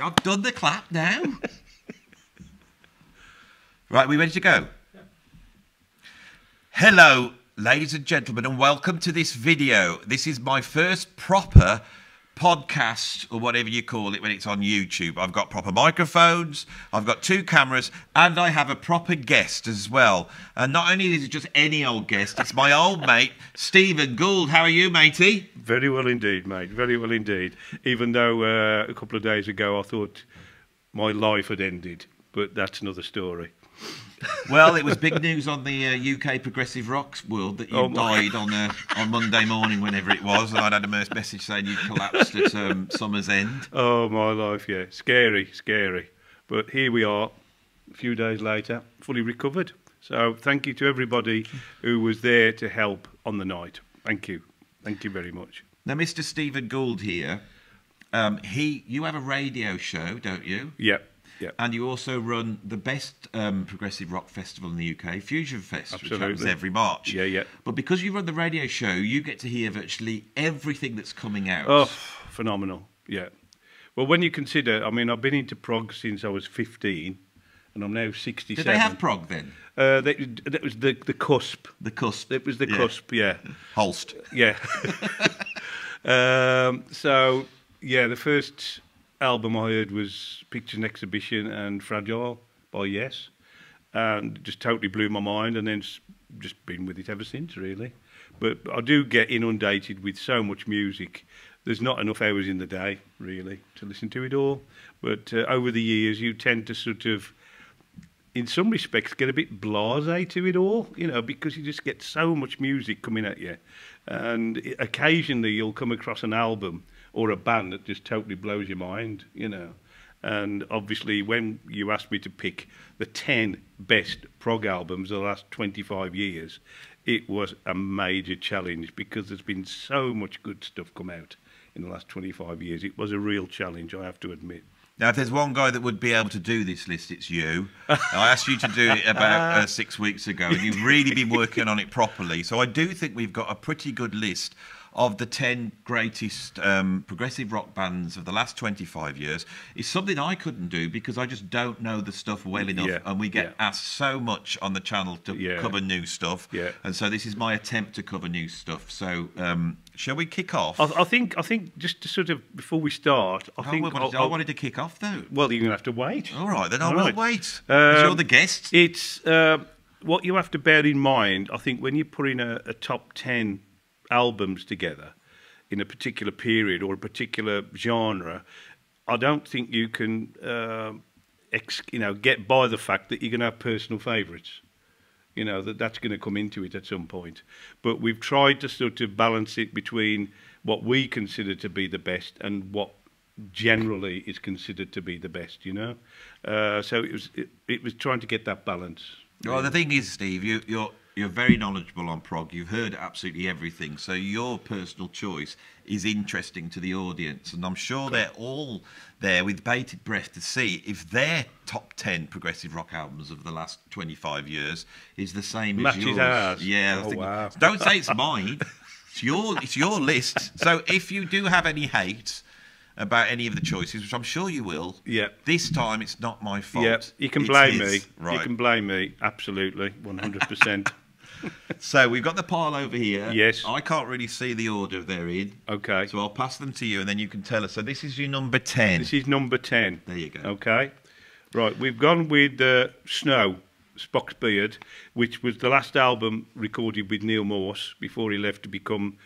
I've done the clap now. Right, we ready to go? Yeah. Hello, ladies and gentlemen, and welcome to this video. This is my first proper podcast, or whatever you call it when it's on YouTube. I've got proper microphones, I've got 2 cameras, and I have a proper guest as well. And not only is it just any old guest, it's my old mate, Stephen Gould. How are you, matey? Very well indeed, mate. Very well indeed. Even though a couple of days ago I thought my life had ended, but that's another story. Well, it was big news on the UK progressive rock world that you died on Monday morning, whenever it was, and I'd had a message saying you collapsed at summer's end. Oh, my life, yeah. Scary, scary. But here we are, a few days later, fully recovered. So thank you to everybody who was there to help on the night. Thank you. Thank you very much. Now, Mr. Stephen Gould here, you have a radio show, don't you? Yeah. Yeah. And you also run the best progressive rock festival in the UK, Fusion Fest, Absolutely. which happens every March. Yeah, yeah. But because you run the radio show, you get to hear virtually everything that's coming out. Oh, phenomenal, yeah. Well, when you consider, I mean, I've been into prog since I was 15, and I'm now 67. Did they have prog then? That was the cusp. The cusp. It was the cusp, yeah. Holst. Yeah. So, yeah, the first album I heard was Pictures and Exhibition and Fragile by Yes, and just totally blew my mind, and then just been with it ever since, really. But I do get inundated with so much music. There's not enough hours in the day, really, to listen to it all. But over the years, you tend to sort of, in some respects, get a bit blasé to it all, you know, because you just get so much music coming at you. And occasionally you'll come across an album or a band that just totally blows your mind, you know. And obviously, when you asked me to pick the 10 best prog albums of the last 25 years, it was a major challenge because there's been so much good stuff come out in the last 25 years. It was a real challenge, I have to admit. Now, if there's one guy that would be able to do this list, it's you. I asked you to do it about 6 weeks ago, and you've really been working on it properly. So I do think we've got a pretty good list of the 10 greatest progressive rock bands of the last 25 years. It's something I couldn't do because I just don't know the stuff well enough, and we get asked so much on the channel to cover new stuff. Yeah. And so this is my attempt to cover new stuff. So shall we kick off? I think just to sort of, before we start, I wanted to kick off though. Well, you're going to have to wait. All right, then I will wait. Because you're the guest. It's what you have to bear in mind, I think, when you're putting a top 10 albums together in a particular period or a particular genre, I don't think you can get by the fact that you're going to have personal favourites. You know, that's going to come into it at some point. But we've tried to sort of balance it between what we consider to be the best and what generally is considered to be the best, you know. So it was trying to get that balance. Well, the thing is, Steve, you're very knowledgeable on prog. You've heard absolutely everything. So your personal choice is interesting to the audience. And I'm sure they're all there with bated breath to see if their top 10 progressive rock albums of the last 25 years is the same as yours. Matches ours. Yeah. Oh, wow. Don't say it's mine. It's your list. So if you do have any hate about any of the choices, which I'm sure you will, this time it's not my fault. Yeah, you can blame me. Right. You can blame me. Absolutely, 100%. So we've got the pile over here. Yes. I can't really see the order they're in. Okay. So I'll pass them to you and then you can tell us. So this is your number 10. This is number 10. There you go. Okay. Right, we've gone with Snow, Spock's Beard, which was the last album recorded with Neil Morse before he left to become,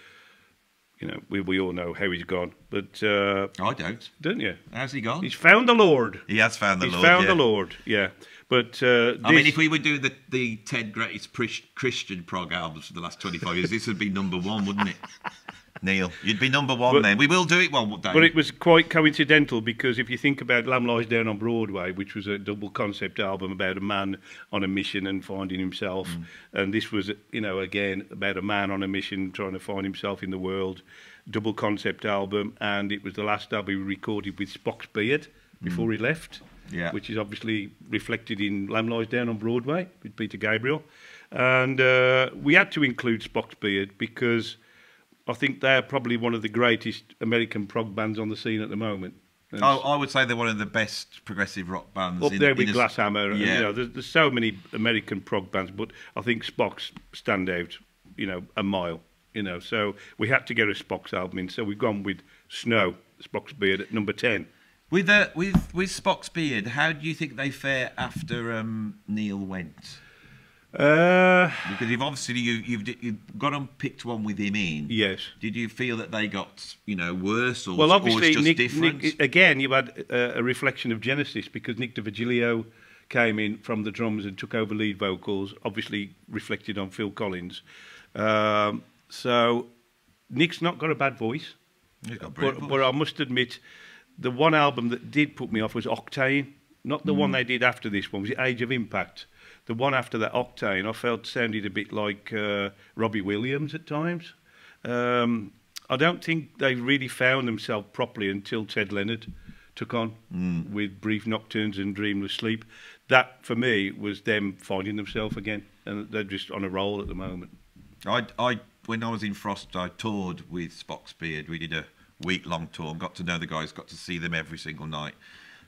you know, we all know how he's gone. But I don't you? How's he gone? He's found the Lord. He has found the Lord. He's found the Lord, yeah. But I mean, if we were doing the 10 greatest Christian prog albums for the last 25 years, this would be number 1, wouldn't it? Neil, you'd be number 1 then. We will do it one day. But it was quite coincidental because if you think about Lamb Lies Down on Broadway, which was a double concept album about a man on a mission and finding himself, and this was, you know, again about a man on a mission trying to find himself in the world, double concept album, and it was the last album we recorded with Spock's Beard before he left. Yeah. Which is obviously reflected in Lamb Lies Down on Broadway with Peter Gabriel. And we had to include Spock's Beard because I think they're probably one of the greatest American prog bands on the scene at the moment. I would say they're one of the best progressive rock bands. Up there with Glasshammer. Yeah. And, you know, there's so many American prog bands, but I think Spock's stand out, you know, a mile. You know, so we had to get a Spock's album in, so we've gone with Snow, Spock's Beard at number 10. With Spock's Beard, how do you think they fare after Neil went? Because you've got and picked one with him in. Yes. Did you feel that they got worse, or well, obviously or it's just Nick, different? again, you had a reflection of Genesis because Nick DiVigilio came in from the drums and took over lead vocals. Obviously reflected on Phil Collins. So Nick's not got a bad voice. He's got a brilliant voice. But I must admit, the one album that did put me off was Octane. Not the one they did after this one. Was it Age of Impact? The one after that, Octane, I felt sounded a bit like Robbie Williams at times. I don't think they really found themselves properly until Ted Leonard took on with Brief Nocturnes and Dreamless Sleep. That, for me, was them finding themselves again, and they're just on a roll at the moment. When I was in Frost, I toured with Spock's Beard. We did a week-long tour and got to know the guys, got to see them every single night.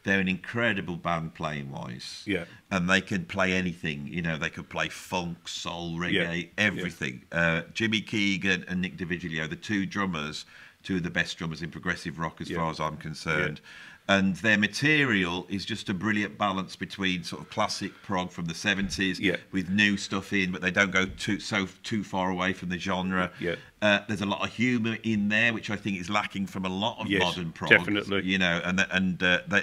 They're an incredible band playing-wise. Yeah. And they can play anything. You know, they could play funk, soul, reggae, everything. Yeah. Jimmy Keegan and Nick DiVigilio, the two of the best drummers in progressive rock as far as I'm concerned. Yeah. And their material is just a brilliant balance between sort of classic prog from the 70s with new stuff in, but they don't go too far away from the genre. Yeah. There's a lot of humour in there, which I think is lacking from a lot of modern prog. Definitely. You know, and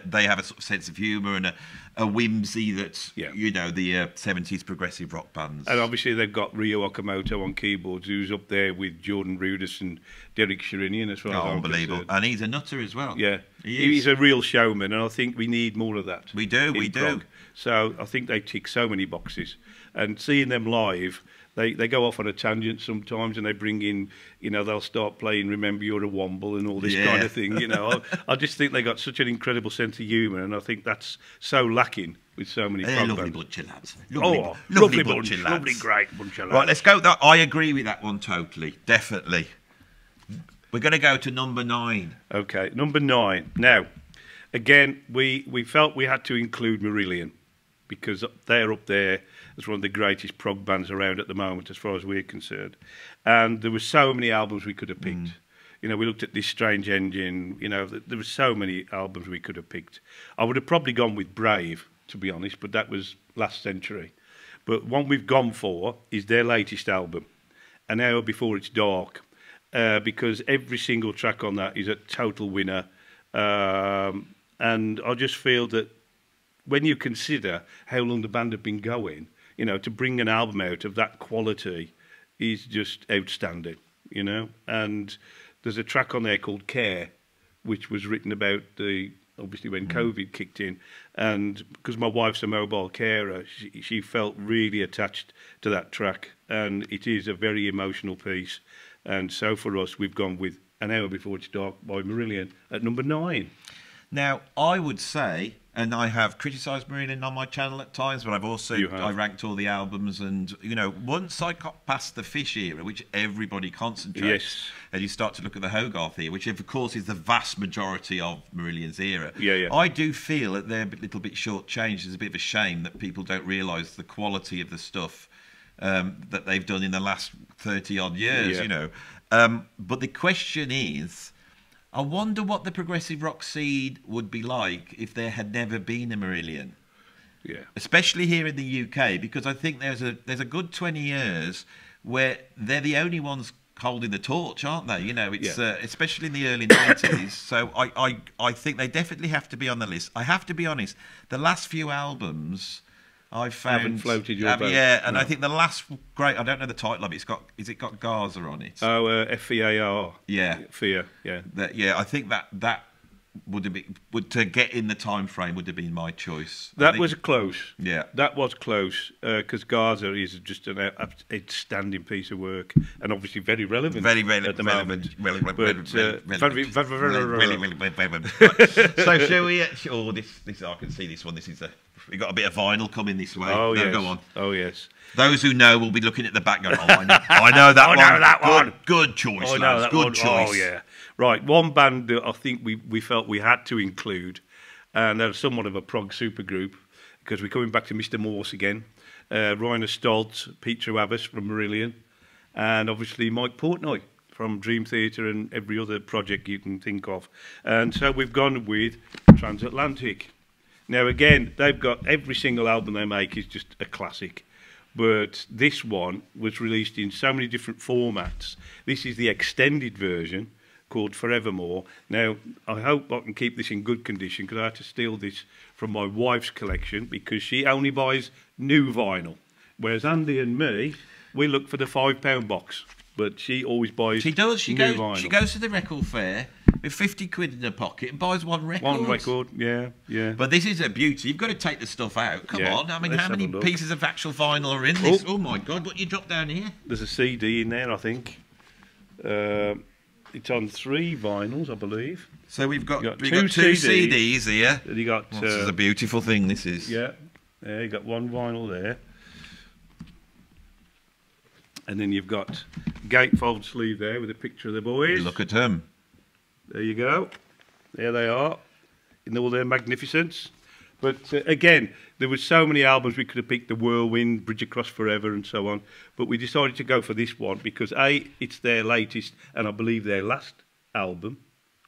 they have a sort of sense of humour and a whimsy that you know the 70s progressive rock bands. And obviously they've got Ryo Okamoto on keyboards, who's up there with Jordan Rudess and Derek Sherinian as well. Unbelievable, and he's a nutter as well. Yeah, he's a real showman, and I think we need more of that. We do. So I think they tick so many boxes, and seeing them live. They go off on a tangent sometimes, and they bring in, you know, they'll start playing "Remember You're a Womble" and all this kind of thing. You know, I just think they got such an incredible sense of humour, and I think that's so lacking with so many. They're a lovely bunch of lads. Lovely bunch of lads. Lovely, great bunch of lads. Right, let's go. I agree with that one totally, definitely. We're going to go to number 9. Okay, number 9. Now, again, we felt we had to include Marillion because they're up there as one of the greatest prog bands around at the moment, as far as we're concerned. And there were so many albums we could have picked. You know, we looked at This Strange Engine. You know, there were so many albums we could have picked. I would have probably gone with Brave, to be honest, but that was last century. But one we've gone for is their latest album, An Hour Before It's Dark, because every single track on that is a total winner. And I just feel that when you consider how long the band have been going, you know, to bring an album out of that quality is just outstanding, you know. And there's a track on there called Care, which was written about obviously when COVID kicked in. And because my wife's a mobile carer, she felt really attached to that track. And it is a very emotional piece. And so for us, we've gone with An Hour Before It's Dark by Marillion at number 9. Now, I would say, and I have criticised Marillion on my channel at times, but I've also I ranked all the albums, and you know, once I got past the Fish era, which everybody concentrates, and you start to look at the Hogarth era, which of course is the vast majority of Marillion's era. I do feel that they're a little bit short-changed. It's a bit of a shame that people don't realise the quality of the stuff that they've done in the last 30-odd years. You know, but the question is, I wonder what the progressive rock scene would be like if there had never been a Marillion. Yeah. Especially here in the UK, because I think there's a good 20 years where they're the only ones holding the torch, aren't they? You know, it's especially in the early 90s. So I think they definitely have to be on the list. I have to be honest, the last few albums I've found haven't floated your boat. Yeah, and I think the last great, I don't know the title of it. Is it got Gaza on it? Oh, F.E.A.R. Yeah, F.E.A.R. Yeah. I think that would have been to get in the time frame would have been my choice. That was close. Yeah, that was close because Gaza is just an outstanding piece of work and obviously very relevant. Very relevant at the moment. So shall we? Oh, this I can see this one. This is we got a bit of vinyl coming this way. Oh yes. Go on. Oh yes. Those who know will be looking at the back going, I know that one. I know that one. Good choice, lads. Good choice. Oh yeah. Right, one band that I think we felt we had to include, and they're somewhat of a prog supergroup, because we're coming back to Mr. Morse again, Rainer Stoltz, Pete Travis from Marillion, and obviously Mike Portnoy from Dream Theater and every other project you can think of. And so we've gone with Transatlantic. Now again, they've got every single album they make is just a classic. But this one was released in so many different formats. This is the extended version called Forevermore. Now, I hope I can keep this in good condition because I had to steal this from my wife's collection because she only buys new vinyl. Whereas Andy and me, we look for the £5 box. But she always buys She does. She new goes. vinyl. She goes to the record fair with 50 quid in her pocket and buys one record. One record, yeah. But this is a beauty. You've got to take the stuff out. Come on. I mean, let's how many have a look. pieces of actual vinyl are in this? Oh my God! What you dropped down here? There's a CD in there, I think. It's on 3 vinyls, I believe. So we've got two two CDs. CDs here. And you got This is a beautiful thing. This is. yeah, you got one vinyl there. And then you've got gatefold sleeve there with a picture of the boys. Look at them. There you go. There they are in all their magnificence. But again, there were so many albums we could have picked, The Whirlwind, Bridge Across Forever and so on. But we decided to go for this one because A, it's their latest and I believe their last album.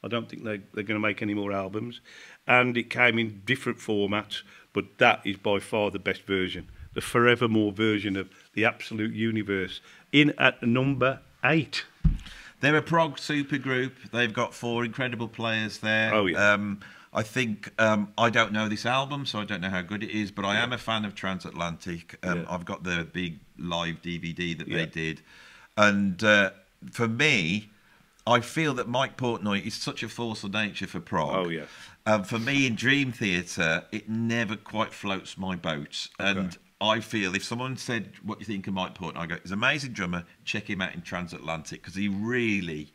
I don't think they're going to make any more albums. And it came in different formats, but that is by far the best version. The Forevermore version of the Absolute Universe, in at number 8. They're a prog supergroup. They've got 4 incredible players there. Oh, yeah. I think, I don't know this album, so I don't know how good it is, but I am a fan of Transatlantic. I've got the big live DVD that they did. And for me, I feel that Mike Portnoy is such a force of nature for prog. Oh, yeah. For me, in Dream Theater, it never quite floats my boat. And I feel if someone said, what do you think of Mike Portnoy? I go, he's an amazing drummer, check him out in Transatlantic, because he really,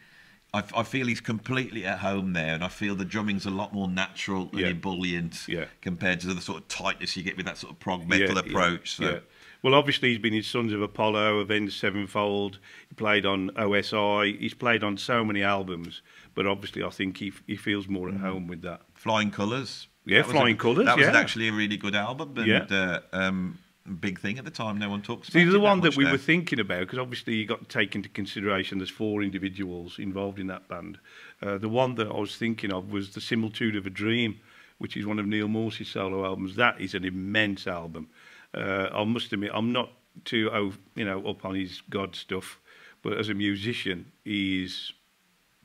I feel he's completely at home there, and I feel the drumming's a lot more natural and ebullient compared to the sort of tightness you get with that sort of prog metal approach. So. Well, obviously he's been in Sons of Apollo, Avenged Sevenfold, he played on OSI, he's played on so many albums, but obviously I think he feels more at home with that. Flying Colours. Yeah, Flying Colours, That was actually a really good album, and big thing at the time. No one talks about it. See, the one that we were thinking about, because obviously you got to take into consideration there's 4 individuals involved in that band. The one that I was thinking of was The Similitude of a Dream, which is one of Neil Morse's solo albums. That is an immense album. I must admit, I'm not too up on his God stuff, but as a musician, he's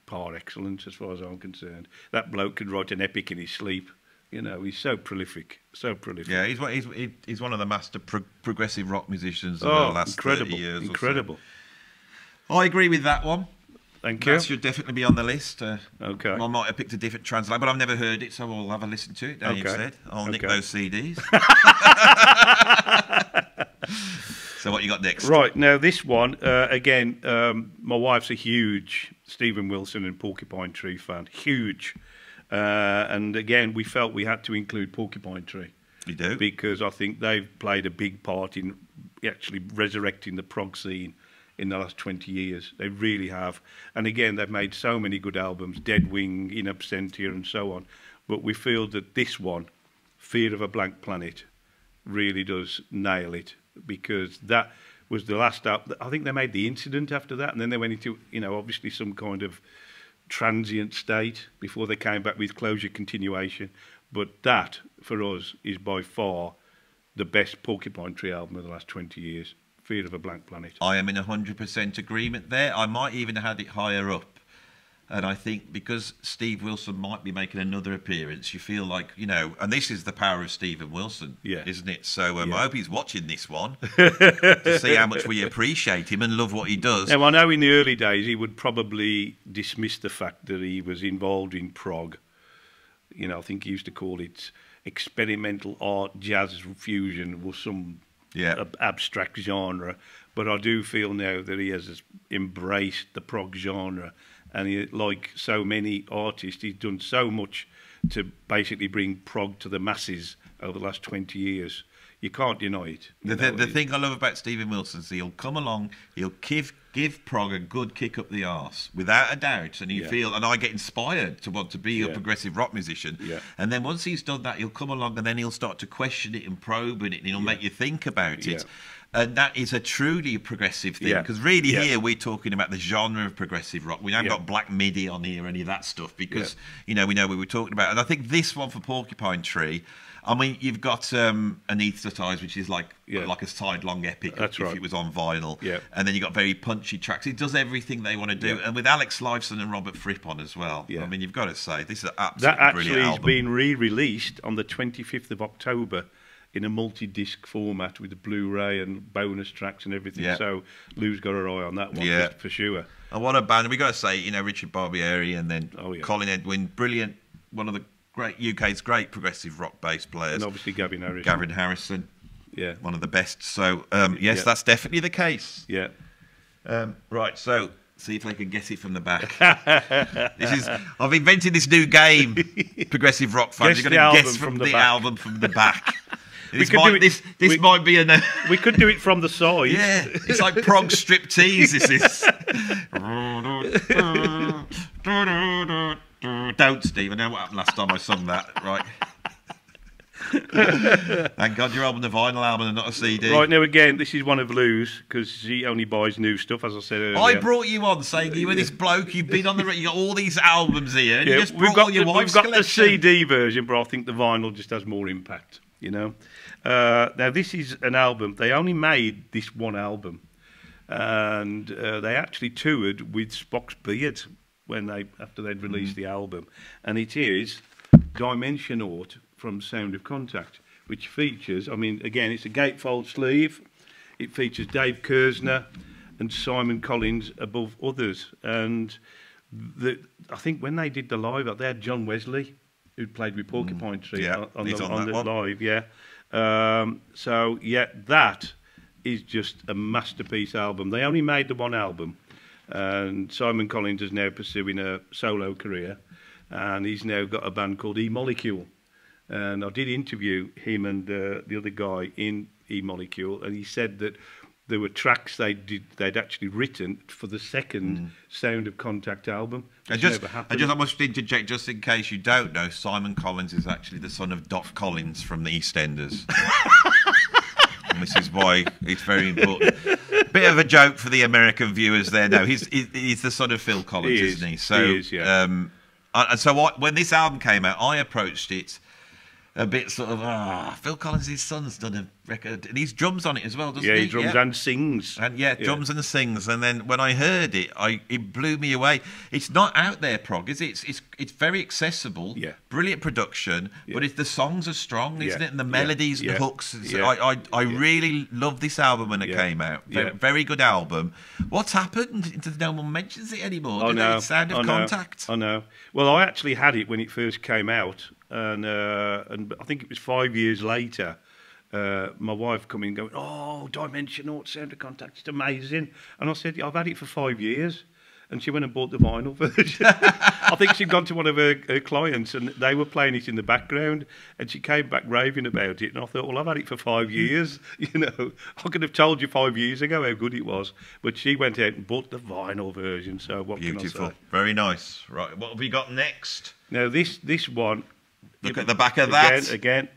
par excellence as far as I'm concerned. That bloke could write an epic in his sleep. You know, he's so prolific, so prolific. Yeah, he's one of the master progressive rock musicians of the last 30 years. Incredible. So. I agree with that one. Thank you. That should definitely be on the list. Okay. I might have picked a different translation, but I've never heard it, so I'll have a listen to it. Now you've said, I'll nick those CDs. So what you got next? Right, now this one, again, my wife's a huge Stephen Wilson and Porcupine Tree fan. Huge. And again, we felt we had to include Porcupine Tree. You do? Because I think they've played a big part in actually resurrecting the prog scene in the last 20 years. They really have. And again, they've made so many good albums, Dead Wing, In Absentia and so on. But we feel that this one, Fear of a Blank Planet, really does nail it, because that was the last album. I think they made The Incident after that, and then they went into, obviously some kind of transient state before they came back with Closure Continuation. But that, for us, is by far the best Porcupine Tree album of the last 20 years. Fear of a Blank Planet. I am in 100% agreement there. I might even have had it higher up. And I think because Steve Wilson might be making another appearance, you feel like, and this is the power of Stephen Wilson, isn't it? So I hope he's watching this one to see how much we appreciate him and love what he does. Now, I know in the early days he would probably dismiss the fact that he was involved in prog. I think he used to call it experimental art, jazz fusion, or some abstract genre. But I do feel now that he has embraced the prog genre. And he, like so many artists, he's done so much to basically bring prog to the masses over the last 20 years. You can't deny it. The thing I love about Stephen Wilson is he'll come along, he'll give give prog a good kick up the arse, without a doubt, and you feel, and I get inspired to want to be a progressive rock musician. And then once he's done that, he'll come along and then he'll start to question it and probe it, and he'll make you think about it. And that is a truly progressive thing, because really here we're talking about the genre of progressive rock. We haven't got Black Midi on here, any of that stuff, because you know, we know what we're talking about. And I think this one for Porcupine Tree, I mean, you've got Anesthetize, which is like a side-long epic if it was on vinyl. And then you've got very punchy tracks. It does everything they want to do. And with Alex Lifeson and Robert Fripp on as well. I mean, you've got to say, this is an absolutely brilliant album. That actually has been re-released on the 25th of October in a multi-disc format with a Blu-ray and bonus tracks and everything. So Lou's got her eye on that one, for sure. And what a band. We've got to say, you know, Richard Barbieri and then Colin Edwin, brilliant, one of the UK's great progressive rock bass players. And obviously Gavin Harrison. Gavin Harrison, one of the best. So, yes, that's definitely the case. Right, so see if I can guess it from the back. I've invented this new game, Progressive Rock fans. You've got to guess from the album from the back. This might be a... We could do it from the side. Yeah, it's like prog striptease, this is. Don't, Steve. I know what happened last time I sung that, right? Thank God you're on the vinyl album and not a CD. Right, now again, this is one of Lou's, because she only buys new stuff, as I said earlier. I brought you on saying you were this bloke, you've been on the... You got all these albums here, and you just brought all your wife's collection. We've got the CD version, but I think the vinyl just has more impact, you know? Now, this is an album. They only made this one album, and they actually toured with Spock's Beard after they'd released the album, and it is Dimensionaut from Sound of Contact, which features, I mean, again, it's a gatefold sleeve. It features Dave Kersner and Simon Collins above others, and I think when they did the live, they had John Wesley, who played with Porcupine Tree on the live, so that is just a masterpiece album. They only made the one album, and Simon Collins is now pursuing a solo career, and he's now got a band called E-Molecule. And I did interview him and the other guy in E-Molecule, and he said that there were tracks they'd actually written for the second Sound of Contact album. I must interject, just in case you don't know, Simon Collins is actually the son of Doc Collins from the EastEnders. And this is why it's very important. Bit of a joke for the American viewers there. No, he's the son of Phil Collins, isn't he? So, he is, yeah. And so when this album came out, I approached it a bit sort of, Phil Collins, his son's done a record, and he's drums on it as well, doesn't he? Yeah, he drums and sings. And drums and sings. And then when I heard it, it blew me away. It's not out there, prog, is it? It's very accessible, brilliant production, but the songs are strong, isn't it? And the melodies, the hooks. I really loved this album when it came out. Very good album. What's happened? No one mentions it anymore. Sound of Contact. I know. Well, I actually had it when it first came out. And I think it was 5 years later, my wife come in going, "Oh, Dimensionaut, Sound of Contact, it's amazing." And I said, "I've had it for 5 years." And she went and bought the vinyl version. I think she'd gone to one of her clients and they were playing it in the background, and she came back raving about it. And I thought, well, I've had it for 5 years. You know, I could have told you 5 years ago how good it was. But she went out and bought the vinyl version. So what can I say? Very nice. Right, what have we got next? Now, this one... Look at the back of that. Again.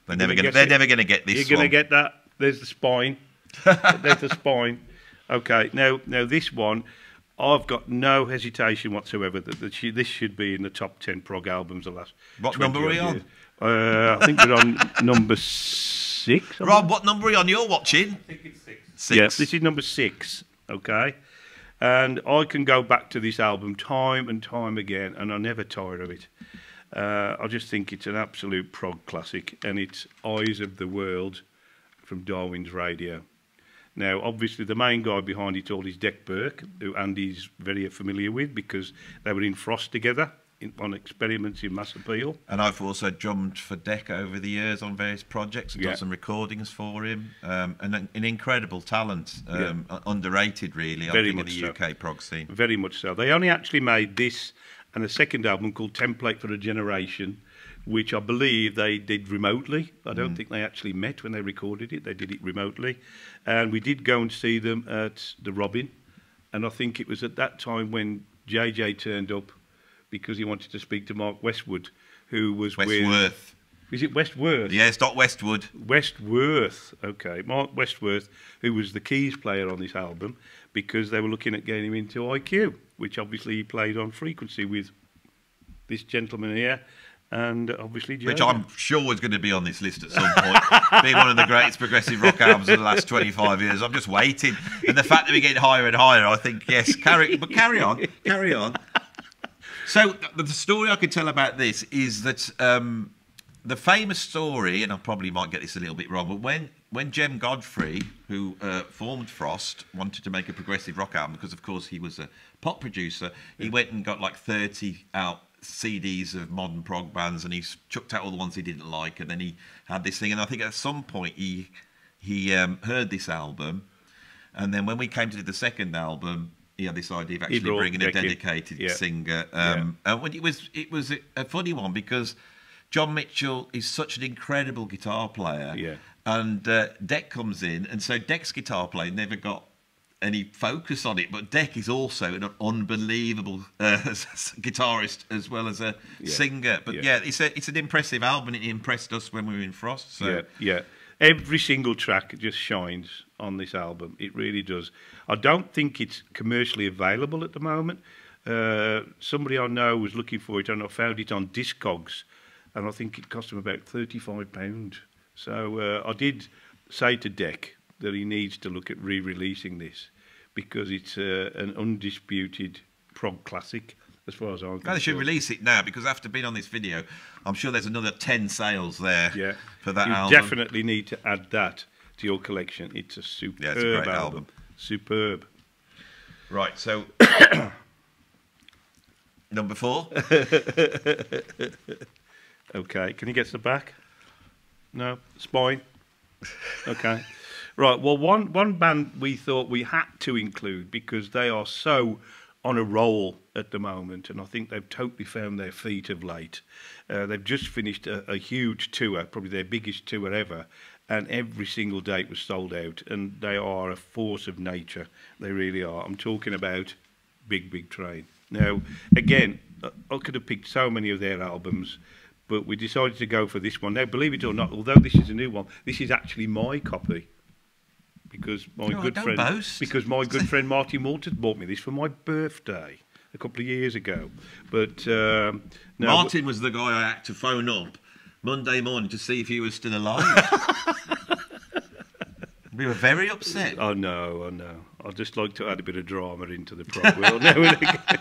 They're never going to get this. You're going to get that. There's the spine. There's the spine. Okay. Now this one, I've got no hesitation whatsoever that this should be in the top 10 prog albums of the last. What number are we on? I think we're on number 6. Rob, what number are you on? You're watching. I think it's 6. 6. Yeah, this is number 6. Okay. And I can go back to this album time and time again, and I never tire of it. I just think it's an absolute prog classic, and it's Eyes of the World from Darwin's Radio. Now, obviously, the main guy behind it all is Dec Burke, who Andy's very familiar with because they were in Frost together on experiments in Mass Appeal. And I've also drummed for Dec over the years on various projects and done some recordings for him. And an incredible talent, underrated, really, very I think, much in the UK prog scene. Very much so. They only actually made this and a second album called Template for a Generation, which I believe they did remotely. I don't think they actually met when they recorded it. They did it remotely. And we did go and see them at the Robin And I think it was at that time when JJ turned up because he wanted to speak to Mark Westwood, who was Westworth. Is it Westworth? Yeah, it's not Westwood. Westworth, okay. Mark Westworth, who was the keys player on this album, because they were looking at getting him into IQ, which obviously he played on frequency with this gentleman here, and obviously Joe. Which I'm sure is going to be on this list at some point. Being one of the greatest progressive rock albums of the last 25 years. I'm just waiting. And the fact that we're getting higher and higher, I think, yes, carry on. So the story I could tell about this is that the famous story, and I probably might get this a little bit wrong, but when Jem Godfrey, who formed Frost, wanted to make a progressive rock album, because of course he was a pop producer, he went and got like 30 out CDs of modern prog bands, and he chucked out all the ones he didn't like, and then he had this thing, and I think at some point he heard this album, and then when we came to do the second album, he had this idea of actually bringing a dedicated singer, and when it was a funny one, because John Mitchell is such an incredible guitar player, and Deck comes in, and so Deck's guitar playing never got any focus on it, but Deck is also an unbelievable guitarist as well as a singer. But it's an impressive album, and it impressed us when we were in Frost. So. Yeah. Every single track just shines on this album. It really does. I don't think it's commercially available at the moment. Somebody I know was looking for it, and I found it on Discogs, and I think it cost him about £35. So I did say to Deck that he needs to look at re-releasing this, because it's an undisputed prog classic as far as I'm concerned. They should release it now, because after being on this video, I'm sure there's another 10 sales there for that album. You definitely need to add that to your collection. It's a superb it's a great album. Superb. Right, so number 4. Okay, can you get to the back? No? Spine? Okay. Right, well, one band we thought we had to include, because they are so on a roll at the moment, and I think they've totally found their feet of late. They've just finished a huge tour, probably their biggest tour ever, and every single date was sold out, and they are a force of nature. They really are. I'm talking about Big Big Train. Now, again, I could have picked so many of their albums, but we decided to go for this one. Now, believe it or not, although this is a new one, this is actually my copy. Because my good friend Martin Walters bought me this for my birthday a couple of years ago. But Martin was the guy I had to phone up Monday morning to see if he was still alive. We were very upset. I know. I'd just like to add a bit of drama into the prog world now and again.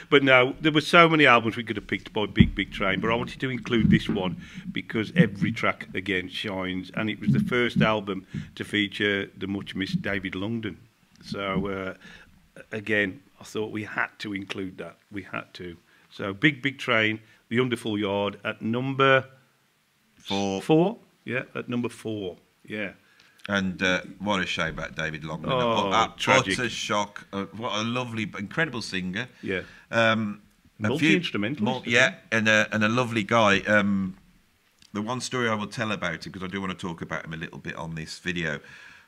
But no, there were so many albums we could have picked by Big Big Train, but I wanted to include this one because every track, again, shines, and it was the first album to feature the much-missed David Longdon. So, again, I thought we had to include that. We had to. So, Big Big Train, The Underfull Yard, at number... 4? Yeah, at number 4, yeah. And what a show about David Longdon. Tragic. What a shock. What a lovely, incredible singer. Yeah. Multi-instrumentalist. And a lovely guy. The one story I will tell about him, because I do want to talk about him a little bit on this video,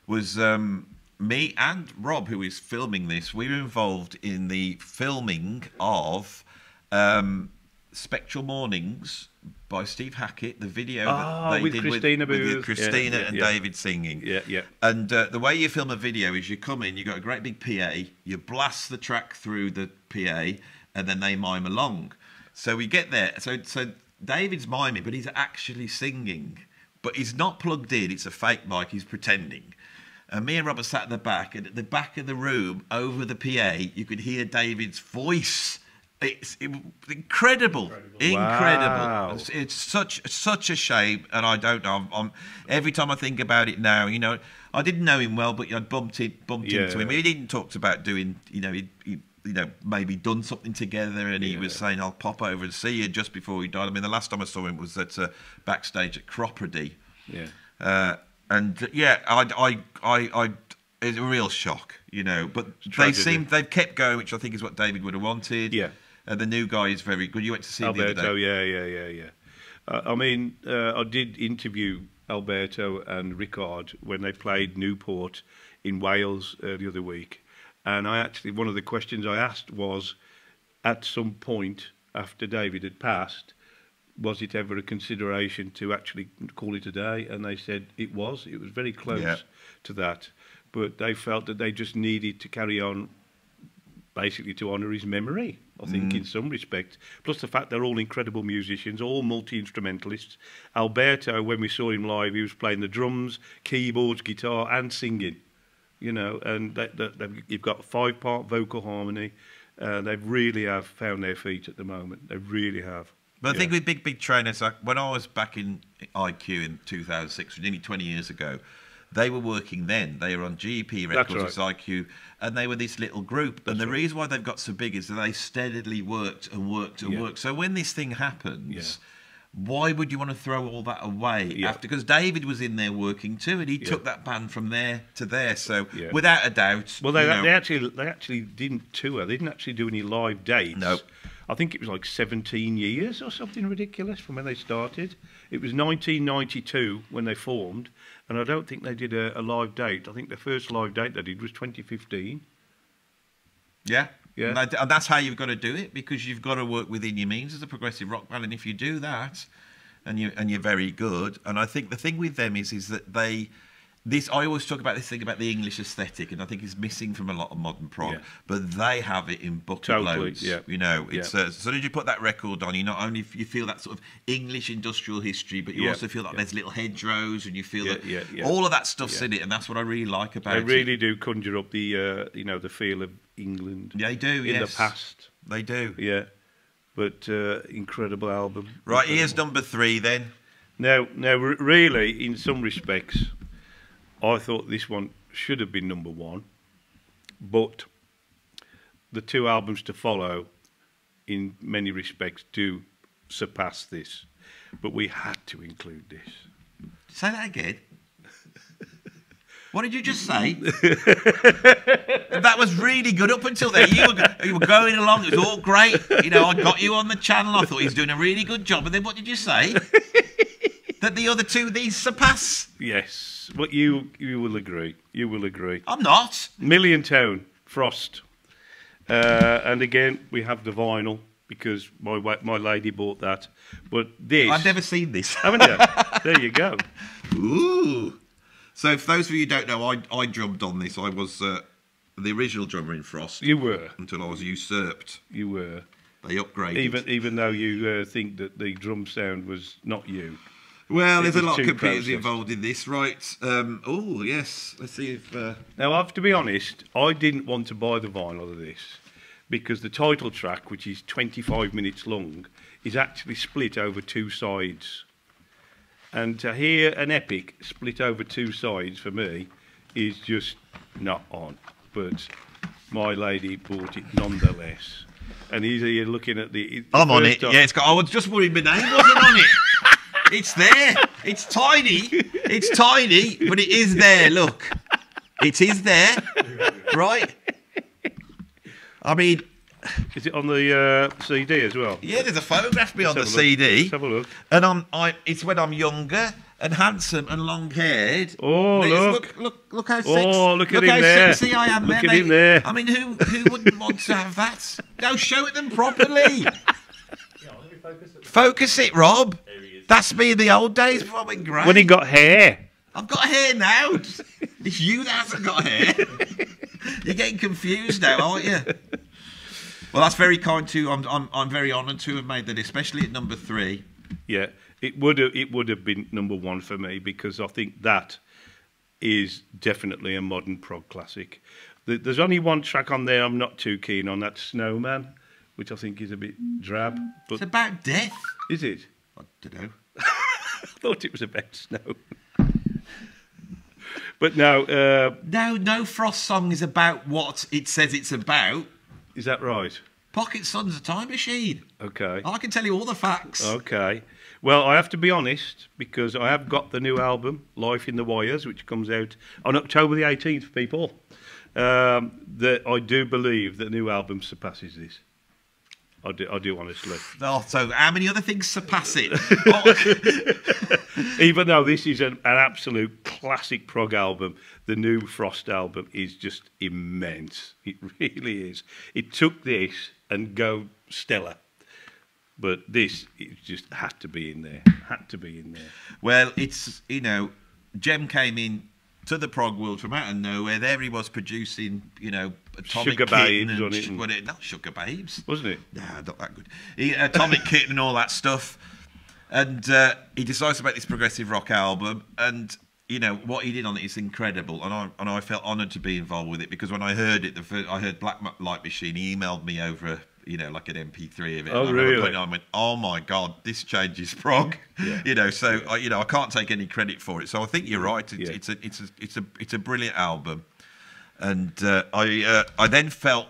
was me and Rob, who is filming this, we were involved in the filming of Spectral Mornings by Steve Hackett, the video that they with did Christina with Christina and David singing. Yeah. And the way you film a video is you come in, you've got a great big PA, you blast the track through the PA, and then they mime along. So we get there. So David's miming, but he's actually singing. But he's not plugged in, it's a fake mic, he's pretending. And me and Robert sat at the back, and at the back of the room, over the PA, you could hear David's voice. It's incredible. Wow. It's such a shame, and I don't know. Every time I think about it now, you know, I didn't know him well, but I'd bumped into him. He didn't talk about doing, you know, he maybe done something together, and he was saying, "I'll pop over and see you," just before he died. I mean, the last time I saw him was at backstage at Cropredy. Yeah. It's a real shock, you know. But they've kept going, which I think is what David would have wanted. Yeah. The new guy is very good. You went to see him the other day. Yeah. I mean, I did interview Alberto and Ricard when they played Newport in Wales the other week, And I actually, one of the questions I asked was, at some point after David had passed, was it ever a consideration to actually call it a day? And they said it was. It was very close to that. But they felt that they just needed to carry on, basically to honour his memory, I think, in some respect. Plus the fact they're all incredible musicians, all multi-instrumentalists. Alberto, when we saw him live, he was playing the drums, keyboards, guitar and singing, you know, and you've got 5-part vocal harmony. They really have found their feet at the moment. They really have. But I think with big trainers, like when I was back in IQ in 2006, nearly 20 years ago, they were working then. They were on GEP Records as IQ, and they were this little group. And the reason why they've got so big is that they steadily worked and worked and worked. So when this thing happens, why would you want to throw all that away after? Because David was in there working too, and he took that band from there to there. So without a doubt, well, they actually didn't tour. They didn't actually do any live dates. No. I think it was like 17 years or something ridiculous from when they started. It was 1992 when they formed, and I don't think they did a live date. I think the first live date they did was 2015. Yeah. And that's how you've got to do it, because you've got to work within your means as a progressive rock band. And if you do that, and you're very good, and I think the thing with them is that I always talk about this thing about the English aesthetic, and I think it's missing from a lot of modern prog, but they have it in bucket loads. You know, it's as soon as you put that record on, you not only you feel that sort of English industrial history, but you also feel like there's little hedgerows, and you feel that all of that stuff's in it, and that's what I really like about it. They really do conjure up the the feel of England. They do in the past. They do. Yeah, but incredible album. Right, here's number 3 then. Now, really, in some respects, I thought this one should have been number 1, but the 2 albums to follow, in many respects, do surpass this. But we had to include this. Say that again. What did you just say? That was really good up until there. You were going along. It was all great. You know, I got you on the channel. I thought he was doing a really good job. And then what did you say? That the other 2, these surpass? Yes. But you will agree. You will agree. I'm not. Million Town, Frost. And again, we have the vinyl, because my lady bought that. But this... I've never seen this. Haven't you? There you go. Ooh. So for those of you who don't know, I drummed on this. I was the original drummer in Frost. You were. Until I was usurped. You were. They upgraded. Even though you think that the drum sound was not you. Well, there's a lot of computers involved in this, right? Oh, yes. Let's see if... Now, I have to be honest, I didn't want to buy the vinyl of this, because the title track, which is 25 minutes long, is actually split over 2 sides. And to hear an epic split over 2 sides, for me, is just not on. But my lady bought it nonetheless. And he's here looking at the... I'm on it. Yeah, it's got... I was just worried my name wasn't on it. It's there. It's tiny. It's tiny, but it is there. Look. It is there. Right? I mean... Is it on the CD as well? Yeah, there's a photograph of me on the CD. Let's have a look. And it's when I'm younger and handsome and long-haired. Oh, look how sexy. Oh, look at him there. Sexy I am. Look at him there. I mean, who wouldn't want to have that? No, show it them properly. Focus it, Rob. That's me in the old days before I went grey. When he got hair. I've got hair now. It's you that hasn't got hair. You're getting confused now, aren't you? Well, that's very kind too. I'm very honoured to have made that, especially at number 3. Yeah, it would have been number 1 for me, because I think that is definitely a modern prog classic. There's only one track on there I'm not too keen on. That's Snowman, which I think is a bit drab. But it's about death. Is it? I don't know. I thought it was about snow. But no. No Frost song is about what it says it's about. Is that right? Pocket Sun's a time machine. Okay. I can tell you all the facts. Okay. Well, I have to be honest, because I have got the new album, Life in the Wires, which comes out on October the 18th, people. That I do believe the new album surpasses this. I do honestly. Oh, so how many other things surpass it? Even though this is an absolute classic prog album, the new Frost album is just immense. It really is. It took this and go stellar. But this, it just had to be in there. Had to be in there. Well, it's, you know, Jem came in to the prog world from out of nowhere. There he was producing, you know, Atomic Sugar Kitten Babes and on it. not Sugar Babes, Wasn't it? Nah, not that good. Atomic Kitten and all that stuff. And he decides to make this progressive rock album, and you know what he did on it is incredible. And I felt honoured to be involved with it, because when I heard it, I heard Black Light Machine. He emailed me over, you know, like an MP3 of it. Oh, and really? I went, oh my God, this changes prog. Yeah. You know, so I can't take any credit for it. So I think you're right. Yeah. It's a brilliant album, and I then felt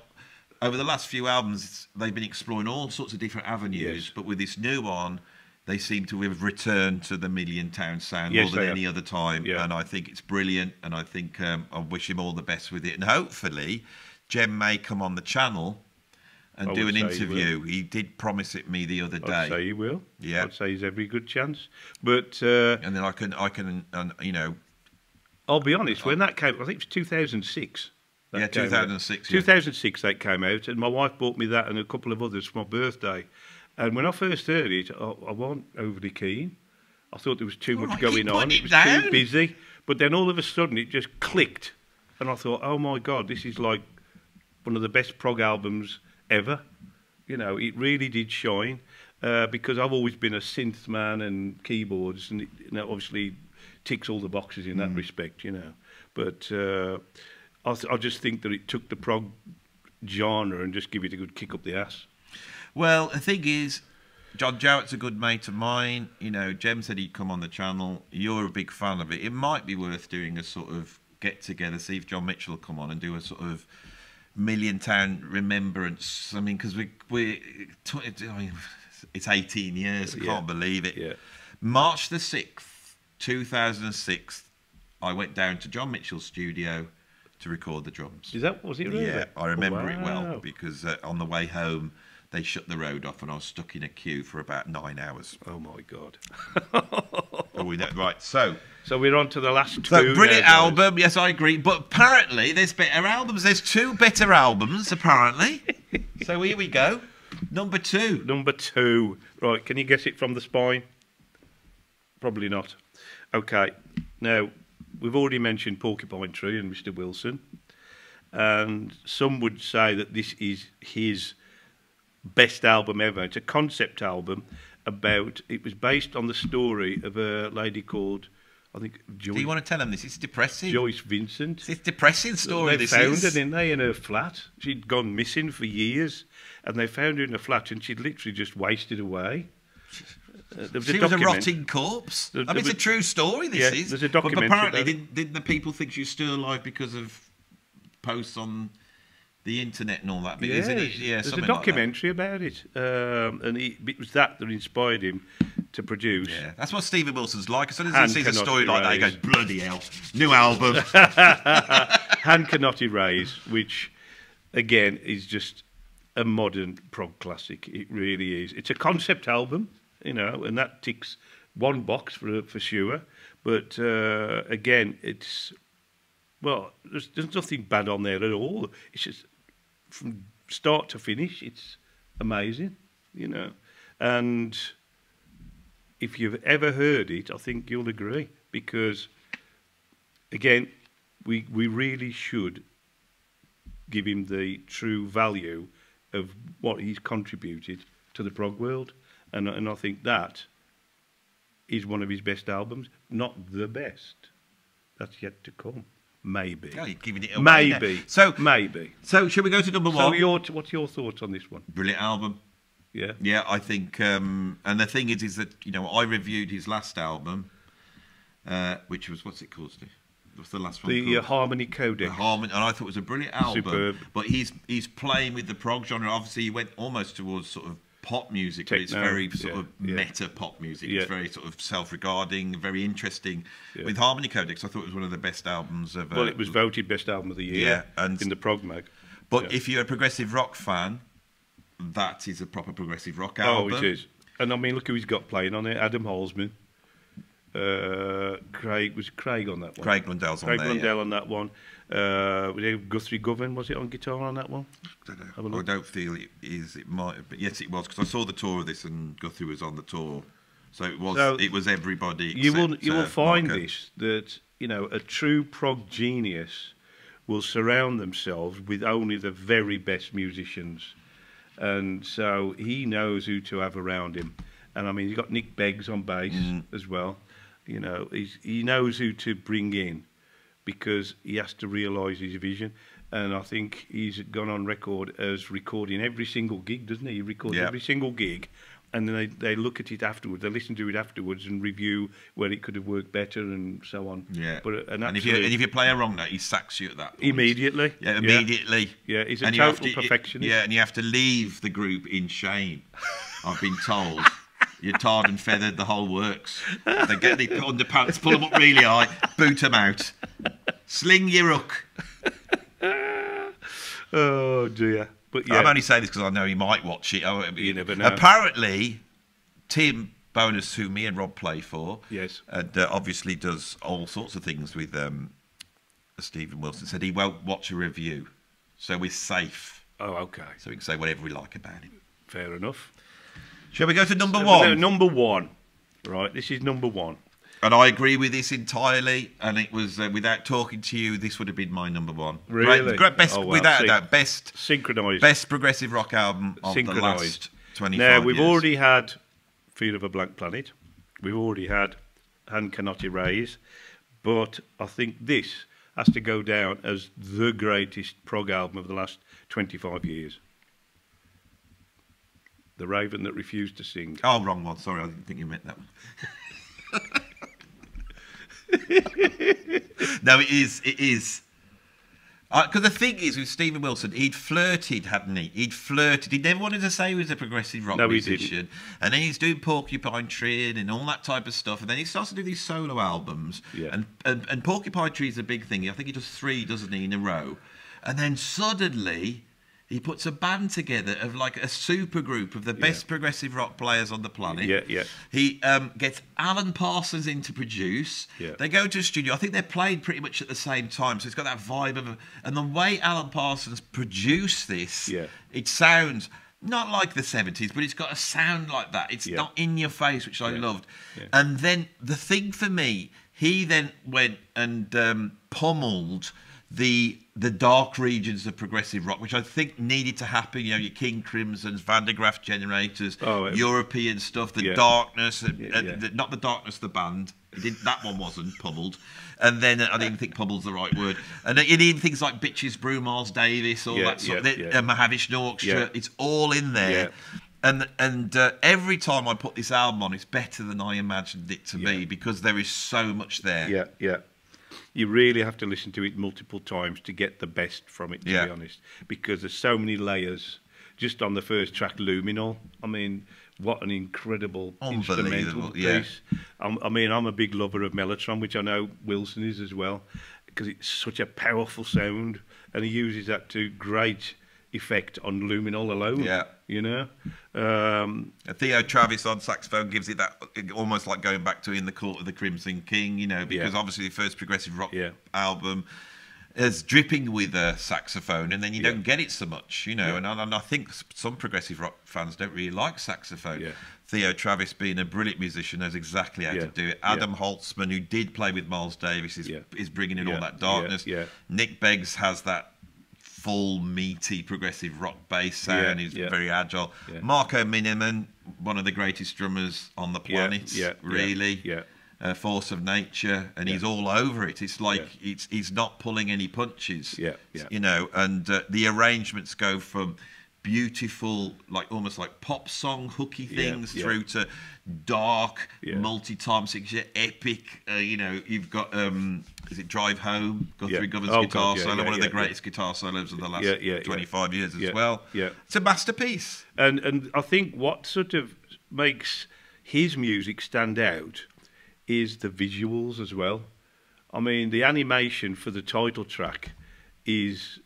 over the last few albums they've been exploring all sorts of different avenues, Yes. but with this new one, they seem to have returned to the Million Town sound Yes, more than they any have. other time, Yeah. and I think it's brilliant. And I think I wish him all the best with it, and hopefully Jem may come on the channel and I do would an say he interview. He did promise it me the other day. I'd say he will. Yeah. I'd say he's every good chance. But And then I can, you know, I'll be honest, when that came, I think it was 2006. that yeah, came out. 2006. Yeah. 2006 that came out, and my wife bought me that and a couple of others for my birthday. And when I first heard it, I wasn't overly keen. I thought there was too much Right, going keep on. putting It it was down. too busy. But then all of a sudden it just clicked. And I thought, oh my God, this is like one of the best prog albums ever. You know, it really did shine. Because I've always been a synth man and keyboards, and it, you know, obviously ticks all the boxes in that respect, you know. But I just think that it took the prog genre and just give it a good kick up the ass. Well, the thing is, John Jowett's a good mate of mine. You know, Jem said he'd come on the channel. You're a big fan of it. It might be worth doing a sort of get-together, see if John Mitchell will come on and do a sort of Million Town remembrance. I mean, because it's 18 years. I can't believe it. Yeah. March the 6th, 2006, I went down to John Mitchell's studio to record the drums. Was it really? Yeah, I remember it well, Wow. because on the way home, they shut the road off and I was stuck in a queue for about 9 hours. Oh my God. Oh, we know, right, so So we're on to the last two. brilliant now, guys. album, yes, I agree. But apparently there's better albums. There's 2 better albums, apparently. So here we go. Number 2. Number 2. Right, can you guess it from the spine? Probably not. Okay. Now, we've already mentioned Porcupine Tree and Mr. Wilson. And some would say that this is his best album ever. It's a concept album it was based on the story of a lady called, I think, Do you want to tell them this? It's depressing. Joyce Vincent. It's a depressing story, They this found is. her, didn't they, in her flat. She'd gone missing for years, and they found her in a flat, and she'd literally just wasted away. There She was a document- rotting corpse. There- I mean, it's there a true story, this Yeah, is. there's a But documentary apparently, about it. didn't the people think she was still alive because of posts on the internet and all that? Yeah, Isn't it? there's a something like that. documentary about it, and it was that inspired him to produce. Yeah, that's what Stephen Wilson's like. As soon as Hand he sees a Cannot story like that, he goes, Erase. bloody hell, new album. Hand.Cannot.Erase, which, again, is just a modern prog classic. It really is. It's a concept album, you know, and that ticks one box for sure. But, again, it's... Well, there's nothing bad on there at all. It's just from start to finish, it's amazing, you know. And if you've ever heard it, I think you'll agree, because, again, we really should give him the true value of what he's contributed to the prog world. And I think that is one of his best albums. Not the best. That's yet to come. Maybe. Oh, you're giving it away Maybe. now. So, Maybe. So, shall we go to number 1? So what's your thoughts on this one? Brilliant album. Yeah. Yeah, I think, and the thing is that, you know, I reviewed his last album, which was, what's it called, Steve? What's the last one The called? Harmony Codex. And I thought it was a brilliant album. Superb. But he's playing with the prog genre. Obviously, he went almost towards sort of pop music, but it's Techno, very sort yeah, of yeah. meta pop music. Yeah. It's very sort of self-regarding, very interesting. Yeah. With Harmony Codex, I thought it was one of the best albums of... Well, it was voted best album of the year Yeah, and- in the prog mag. But Yeah. if you're a progressive rock fan, that is a proper progressive rock Oh, album. it is. And I mean, look who he's got playing on it. Adam Holzman. Craig on that one? Craig Blundell's on Craig there. Blundell on that one. Guthrie Govan, was it on guitar on that one? I don't know. I don't feel it is. It might have, but yes, it was, because I saw the tour of this and Guthrie was on the tour. So it was. So it was everybody. You Except, will find Marco. this, that a true prog genius will surround themselves with only the very best musicians, and so he knows who to have around him. And I mean, you've got Nick Beggs on bass as well. He knows who to bring in, because he has to realise his vision. And I think he's gone on record as recording every single gig, doesn't he? He records every single gig, and then they look at it afterwards. They listen to it afterwards and review where it could have worked better and so on. Yeah. But and if you play a wrong note, he sacks you at that point. Immediately. Yeah, immediately. Yeah, he's a and total perfectionist. Yeah, and you have to leave the group in shame. I've been told. You're tarred and feathered, the whole works. They get the underpants, pull them up really high, boot them out. Sling your hook. Oh, dear. But yeah. I'm only saying this because I know he might watch it. You never know. Apparently, Tim Bonus, who me and Rob play for, Yes. and obviously does all sorts of things with Stephen Wilson, said he won't watch a review. So we're safe. Oh, okay. So we can say whatever we like about it. Fair enough. Shall we go to number one? Number one. Right, this is number one. And I agree with this entirely. And it was, without talking to you, this would have been my number one. Really? Best, Oh, wow. without a doubt, best Synchronised. progressive rock album of the last 25 Now, we've years. already had Fear of a Blank Planet. We've already had Hand.Cannot.Erase. But I think this has to go down as the greatest prog album of the last 25 years. The Raven That Refused to Sing. Oh, wrong one. Sorry, I didn't think you meant that one. No, it is. It is. Because the thing is, with Stephen Wilson, he'd flirted, hadn't he? He'd flirted. He never wanted to say he was a progressive rock musician. And then he's doing Porcupine Tree and all that type of stuff. And then he starts to do these solo albums. Yeah. And Porcupine Tree is a big thing. I think he does 3, doesn't he, in a row. And then suddenly he puts a band together of like a super group of the best progressive rock players on the planet. Yeah, yeah. He gets Alan Parsons in to produce. Yeah. They go to a studio. I think they're playing pretty much at the same time, so it's got that vibe of. And the way Alan Parsons produced this, it sounds not like the 70s, but it's got a sound like that. It's not in your face, which I loved. Yeah. And then the thing for me, he then went and pummeled the dark regions of progressive rock, which I think needed to happen. You know, your King Crimsons, Van der Graaf Generators, European stuff, the darkness, not the darkness, the band. That one wasn't pummeled. And then I didn't even think pummeled's the right word. And you need things like Bitches Brew, Miles Davis, all that sort of Mahavishnu Orchestra. It's all in there. And every time I put this album on, it's better than I imagined it to be, because there is so much there. Yeah, yeah. You really have to listen to it multiple times to get the best from it, to be honest, because there's so many layers. Just on the first track, Luminol, I mean, what an incredible instrumental piece. I mean, I'm a big lover of Mellotron, which I know Wilson is as well, because it's such a powerful sound, and he uses that to great effect on Luminol alone. Yeah, you know. Theo Travis on saxophone gives it that, almost like going back to In the Court of the Crimson King, you know, because obviously the first progressive rock album is dripping with a saxophone, and then you don't get it so much, you know. And I think some progressive rock fans don't really like saxophone. Theo Travis, being a brilliant musician, knows exactly how to do it. Adam Holtzman, who did play with Miles Davis, is bringing in all that darkness. Nick Beggs has that full, meaty, progressive rock bass sound. He's very agile. Marco Minnemann, one of the greatest drummers on the planet, really. Force of nature, and he's all over it. It's like he's not pulling any punches. You know, and the arrangements go from beautiful, like almost like pop song hooky things through to dark, multi-time signature, epic. You know, you've got is it Drive Home? Guthrie Govan's guitar solo, one of the greatest guitar solos of the last 25 years as well. It's a masterpiece. And I think what sort of makes his music stand out is the visuals as well. I mean, the animation for the title track is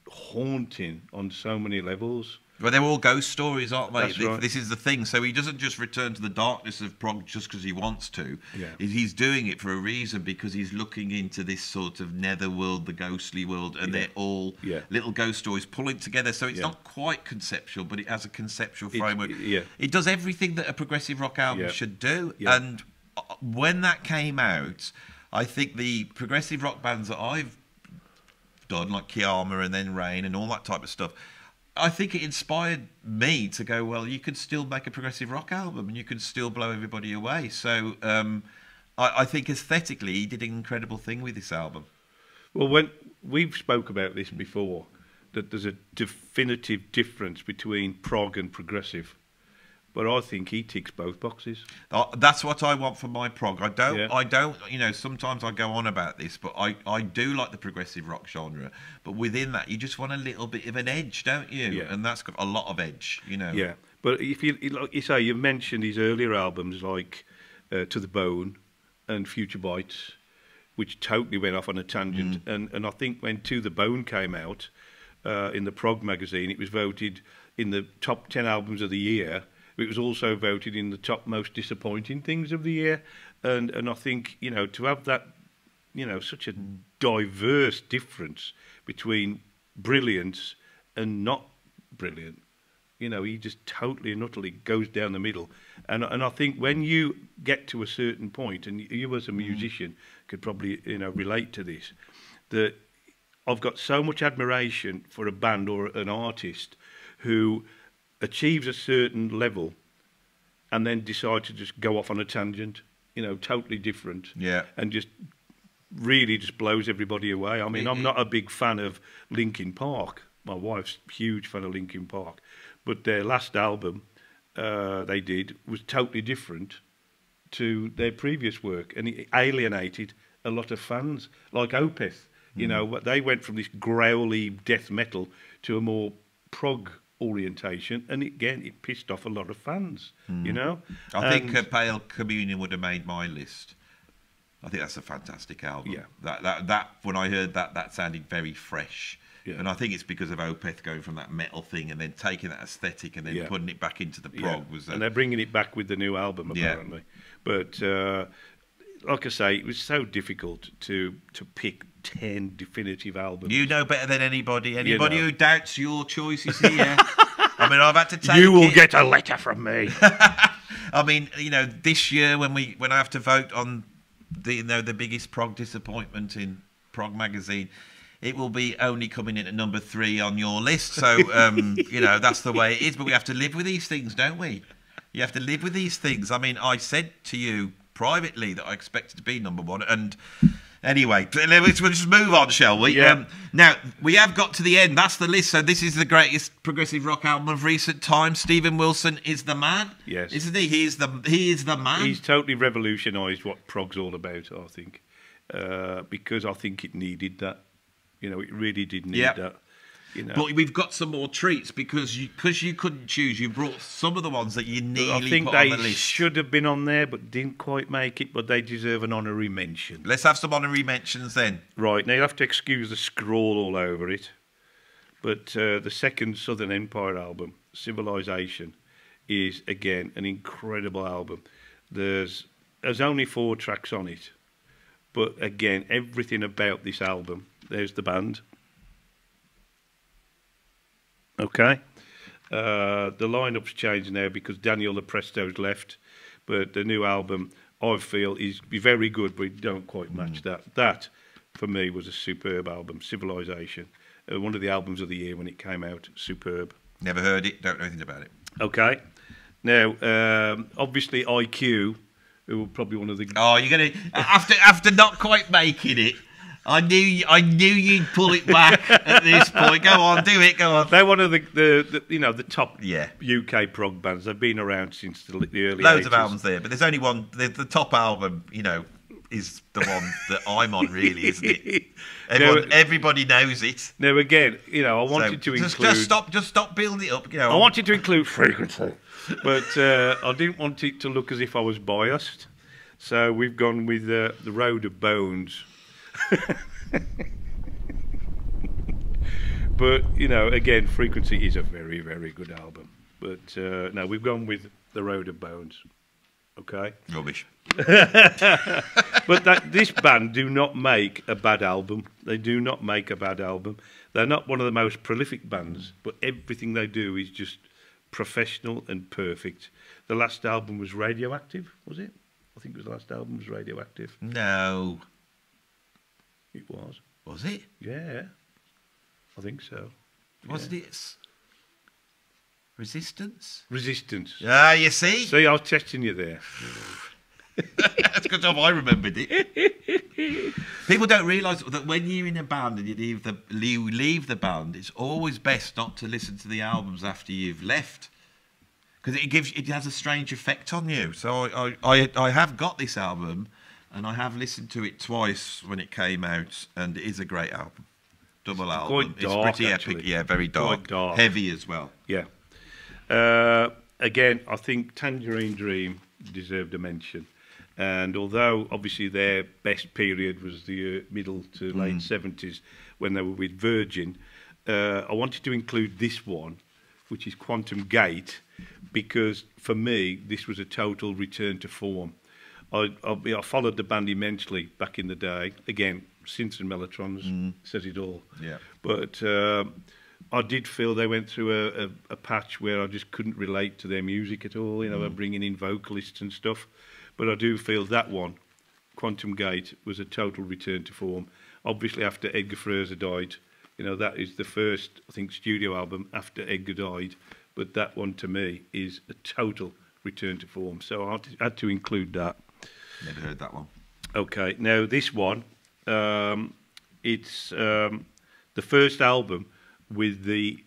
haunting on so many levels. Well, they're all ghost stories, aren't they? That's right. This is the thing. So he doesn't just return to the darkness of prog just because he wants to. Yeah. He's doing it for a reason, because he's looking into this sort of netherworld, the ghostly world, and they're all little ghost stories pulling together. So it's not quite conceptual, but it has a conceptual framework. It does everything that a progressive rock album should do. Yeah. And when that came out, I think the progressive rock bands that I've done, like Kiama and then Rain and all that type of stuff, I think it inspired me to go, well, you could still make a progressive rock album and you could still blow everybody away. So I think aesthetically he did an incredible thing with this album. Well, when we've spoke about this before, that there's a definitive difference between prog and progressive. But I think he ticks both boxes. That's what I want for my prog. I don't, you know, sometimes I go on about this, but I do like the progressive rock genre. But within that, you just want a little bit of an edge, don't you? Yeah. And that's got a lot of edge, you know. Yeah, but if you, like you say, you mentioned his earlier albums like To the Bone and Future Bites, which totally went off on a tangent. And I think when To the Bone came out in the Prog magazine, it was voted in the top 10 albums of the year. It was also voted in the top most disappointing things of the year. And I think, you know, to have that, you know, such a diverse difference between brilliance and not brilliant, you know, he just totally and utterly goes down the middle. And I think when you get to a certain point, and you as a musician could probably, you know, relate to this, that I've got so much admiration for a band or an artist who achieves a certain level and then decide to just go off on a tangent, you know, totally different, and just really just blows everybody away. I mean, I'm not a big fan of Linkin Park. My wife's a huge fan of Linkin Park, but their last album they did was totally different to their previous work, and it alienated a lot of fans, like Opeth. You know, they went from this growly death metal to a more prog orientation, and again it pissed off a lot of fans. You know, I think Pale Communion would have made my list. I think that's a fantastic album. Yeah, that when I heard that sounded very fresh. Yeah. And I think it's because of Opeth going from that metal thing and then taking that aesthetic and then putting it back into the prog. And they're bringing it back with the new album apparently. But like I say, it was so difficult to pick 10 definitive albums. You know better than anybody. Anybody You know. who doubts your choices here. I mean, I've had to take. You will get a letter from me. I mean, you know, this year when I have to vote on the biggest prog disappointment in Prog magazine, it will be only coming in at number 3 on your list. So you know, that's the way it is. But we have to live with these things, don't we? You have to live with these things. I mean, I said to you privately that I expected to be number 1, and anyway, we'll just move on, shall we? Yeah. Now, we have got to the end. That's the list. So this is the greatest progressive rock album of recent times. Stephen Wilson is the man. Yes. Isn't he? He is the man. He's totally revolutionised what prog's all about, I think. Because I think it needed that. You know, it really did need that. You know. But we've got some more treats because you couldn't choose. You brought some of the ones that you nearly I think put on the they list. should have been on there, but didn't quite make it. But they deserve an honorary mention. Let's have some honorary mentions then. Right, now you have to excuse the scrawl all over it. But the second Southern Empire album, Civilization, is again an incredible album. There's only 4 tracks on it, but again, everything about this album. There's the band. Okay. The lineup's changed now because Daniel Lepresto's left, but the new album, I feel, is very good, but it don't quite match that. That, for me, was a superb album, Civilization. One of the albums of the year when it came out. Superb. Never heard it, don't know anything about it. Okay. Now, obviously, IQ, who were probably one of the... Oh, you're going to... After not quite making it, I knew you'd pull it back at this point. Go on, do it. Go on. They're one of the top Yeah. UK prog bands. They've been around since the early Loads 80s. of albums there, but there's only one. The top album, you know, is the one that I'm on, really, isn't it? Everybody knows it. Now again, you know, I wanted to include. Just stop building it up. You know, I wanted to include Frequency, but I didn't want it to look as if I was biased. So we've gone with the Road of Bones. But, you know, again, Frequency is a very, very good album. But, no, we've gone with The Road of Bones. Okay? Rubbish. But this band do not make a bad album. They do not make a bad album. They're not one of the most prolific bands, but everything they do is just professional and perfect. The last album was Radioactive, was it? I think it was the last album was Radioactive. No. It was. Was it? Yeah. I think so. Was it Resistance? Resistance. Ah, you see? See, I was testing you there. That's a good job I remembered it. People don't realise that when you're in a band and you leave the band, it's always best not to listen to the albums after you've left, because it has a strange effect on you. So I have got this album, and I have listened to it twice when it came out, and it is a great album. Double album. Quite dark, it's pretty actually. epic. Yeah, very dark. Quite dark. Heavy as well. Yeah. Again, I think Tangerine Dream deserved a mention. And although obviously their best period was the middle to late 70s when they were with Virgin, I wanted to include this one, which is Quantum Gate, because for me this was a total return to form. I followed the band immensely back in the day. Again, Synths and Mellotrons says it all. Yeah. But I did feel they went through a patch where I just couldn't relate to their music at all. You know, bringing in vocalists and stuff. But I do feel that one, Quantum Gate, was a total return to form. Obviously, after Edgar Froese died, you know, that is the first, I think, studio album after Edgar died. But that one, to me, is a total return to form. So I had to include that. Never heard that one. Okay, now this one, it's the first album with the,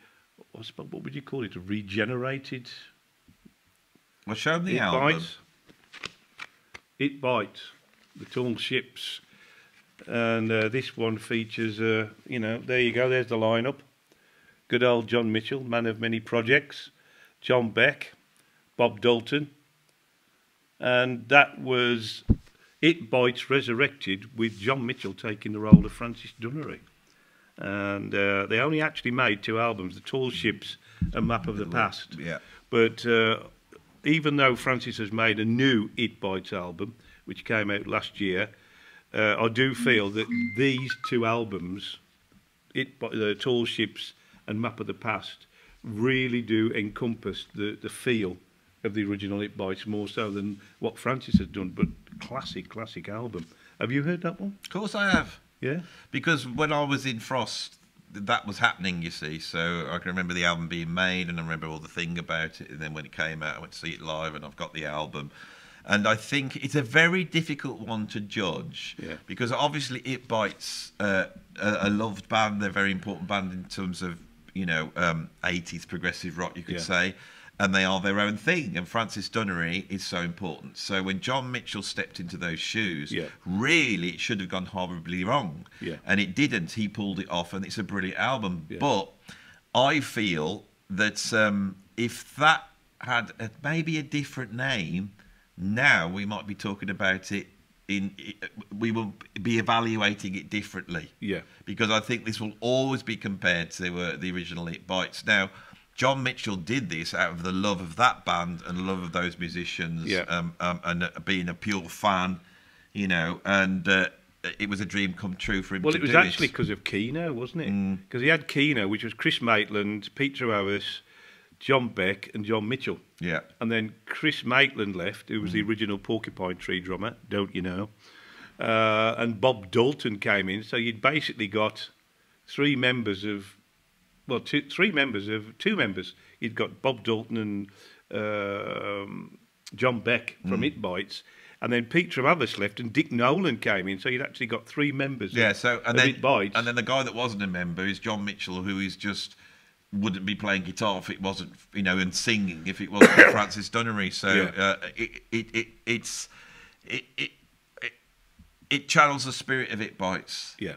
what would you call it, a regenerated... Well, show me the album. It Bites, the Tall Ships, and this one features, you know, there you go, there's the lineup. Good old John Mitchell, man of many projects, John Beck, Bob Dalton, and that was It Bites resurrected with John Mitchell taking the role of Francis Dunnery. And they only actually made 2 albums, The Tall Ships and Map of the Past. Yeah. But... even though Francis has made a new It Bites album, which came out last year, I do feel that these 2 albums, The Tall Ships and Map of the Past, really do encompass the feel of the original It Bites more so than what Francis has done. But classic album. Have you heard that one? Of course I have. Yeah. Because when I was in Frost, that was happening, you see, so I can remember the album being made, and I remember all the thing about it, and then when it came out I went to see it live, and I've got the album, and I think it's a very difficult one to judge, because obviously It Bites a loved band, they're a very important band in terms of, you know, 80s progressive rock, you could say, and they are their own thing, and Francis Dunnery is so important. So when John Mitchell stepped into those shoes, really it should have gone horribly wrong, and it didn't. He pulled it off, and it's a brilliant album. But I feel that if that had maybe a different name, now we might be talking about it we will be evaluating it differently. Yeah. Because I think this will always be compared to the original It Bites. Now, John Mitchell did this out of the love of that band and love of those musicians, and being a pure fan, you know, and it was a dream come true for him to do it. Well, it was actually because of Keno, wasn't it? Because he had Keno, which was Chris Maitland, Peter Harris, John Beck and John Mitchell. Yeah. And then Chris Maitland left, who was the original Porcupine Tree drummer, don't you know? And Bob Dalton came in, so you'd basically got 3 members of... Well, two members. You'd got Bob Dalton and John Beck from It Bites, and then Peter Harris left, and Dick Nolan came in. So you'd actually got 3 members. Yeah. Of It Bites. And then the guy that wasn't a member is John Mitchell, who is just wouldn't be playing guitar if it wasn't, you know, and singing if it wasn't Francis Dunnery. So it channels the spirit of It Bites. Yeah.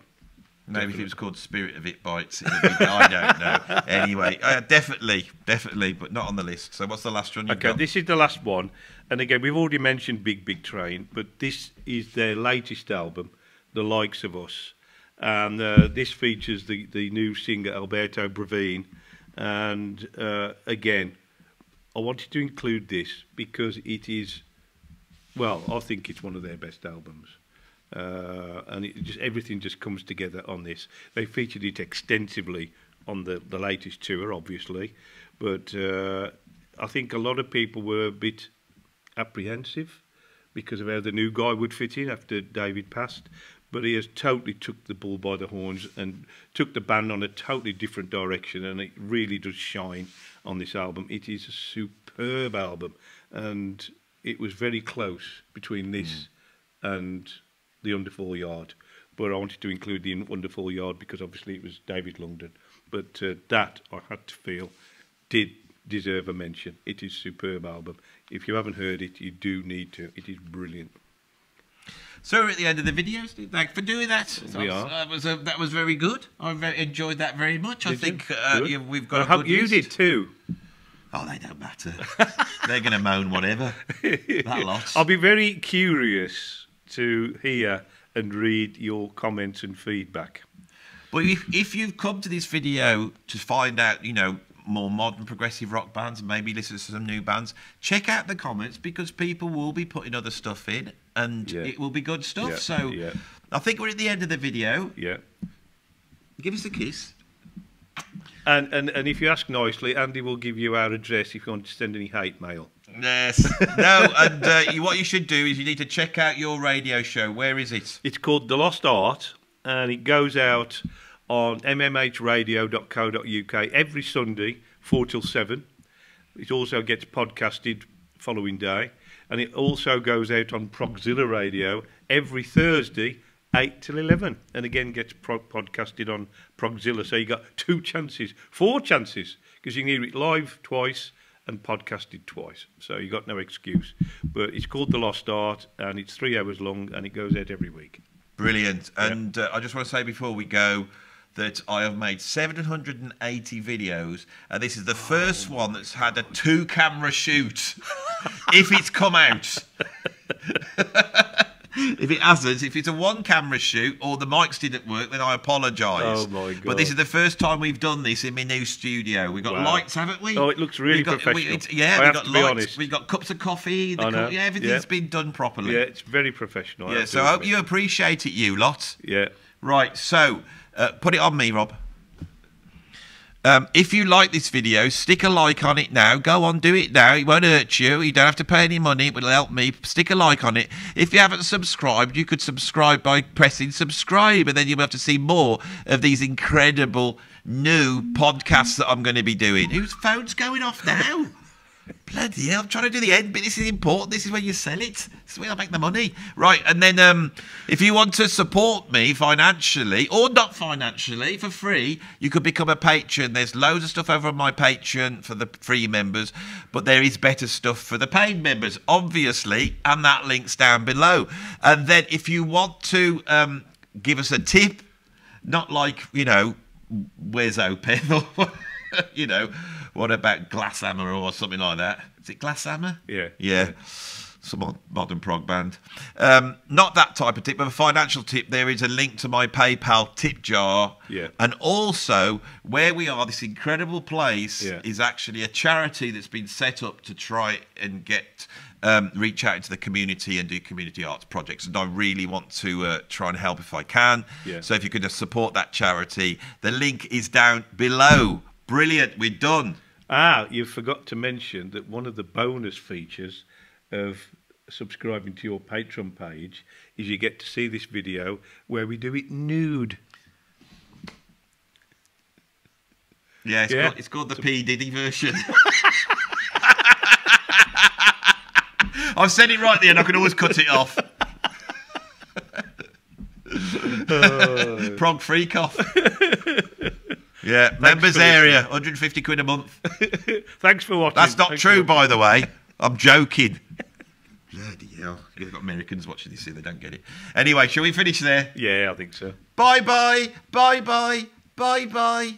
Maybe if it was called Spirit of It Bites, it would be, I don't know. Anyway, definitely, but not on the list. So what's the last one you've got? This is the last one. And again, we've already mentioned Big Big Train, but this is their latest album, The Likes of Us. And this features the new singer Alberto Bravin. And again, I wanted to include this because it is, well, I think it's one of their best albums. And everything just comes together on this. They featured it extensively on the latest tour, obviously, but I think a lot of people were a bit apprehensive because of how the new guy would fit in after David passed, but he has totally took the bull by the horns and took the band on a totally different direction, and it really does shine on this album. It is a superb album, and it was very close between this and the Under 4 Yard, but I wanted to include the Under 4 Yard because obviously it was David Longdon, but that I had to feel did deserve a mention. It is a superb album. If you haven't heard it, you do need to. It is brilliant. So we're at the end of the video. Thanks for doing that. We are. That was very good. I enjoyed that very much. I think we've got. I hope you did too. Oh, they don't matter. They're going to moan whatever. That lot. I'll be very curious to hear and read your comments and feedback. But if you've come to this video to find out, more modern progressive rock bands and maybe listen to some new bands, check out the comments because people will be putting other stuff in and it will be good stuff. So I think we're at the end of the video. Yeah. Give us a kiss. And if you ask nicely, Andy will give you our address if you want to send any hate mail. Yes. No, and what you should do is you need to check out your radio show. Where is it? It's called The Lost Art, and it goes out on mmhradio.co.uk every Sunday, 4 till 7. It also gets podcasted following day, and it also goes out on Progzilla Radio every Thursday, 8 till 11, and again gets podcasted on Progzilla. So you got 4 chances, because you can hear it live twice and podcasted twice. So you got no excuse. But it's called The Lost Art, and it's 3 hours long, and it goes out every week. Brilliant. And I just want to say before we go that I have made 780 videos, and this is the first one that's had a 2-camera shoot. If it's come out. If it hasn't, if it's a 1-camera shoot or the mics didn't work, then I apologise. Oh my God. But this is the first time we've done this in my new studio. We've got lights, haven't we? Oh, it looks really professional. We've got lights. Honest. We've got cups of coffee. Everything's been done properly. Yeah, it's very professional. Yeah, so I hope you appreciate it, you lot. Yeah. Right, so put it on me, Rob. If you like this video, stick a like on it now. Go on, do it now. It won't hurt you. You don't have to pay any money. It will help me. Stick a like on it. If you haven't subscribed, you could subscribe by pressing subscribe, and then you'll have to see more of these incredible new podcasts that I'm going to be doing. Whose phone's going off now? Bloody hell, I'm trying to do the end bit. This is important. This is where you sell it. This is where I make the money. Right, and then if you want to support me financially, or not financially, for free, you could become a patron. There's loads of stuff over on my Patreon for the free members, but there is better stuff for the paid members, obviously, and that link's down below. And then if you want to give us a tip, not like, where's Opeth or, what about Glasshammer or something like that? Is it Glasshammer? Yeah. Yeah. Some modern prog band. Not that type of tip, but a financial tip. There is a link to my PayPal tip jar. Yeah. And also, where we are, this incredible place is actually a charity that's been set up to try and get reach out into the community and do community arts projects. And I really want to try and help if I can. Yeah. So if you could just support that charity, the link is down below. Brilliant, we're done. You forgot to mention that one of the bonus features of subscribing to your Patreon page is you get to see this video where we do it nude. Yeah, it's called the P. Diddy version. I've said it right at the end, I can always cut it off. Prog freak off. Yeah, members area, 150 quid a month. Thanks for watching. That's not true, by the way. I'm joking. Bloody hell. You've got Americans watching this, so they don't get it. Anyway, shall we finish there? Yeah, I think so. Bye-bye. Bye-bye. Bye-bye.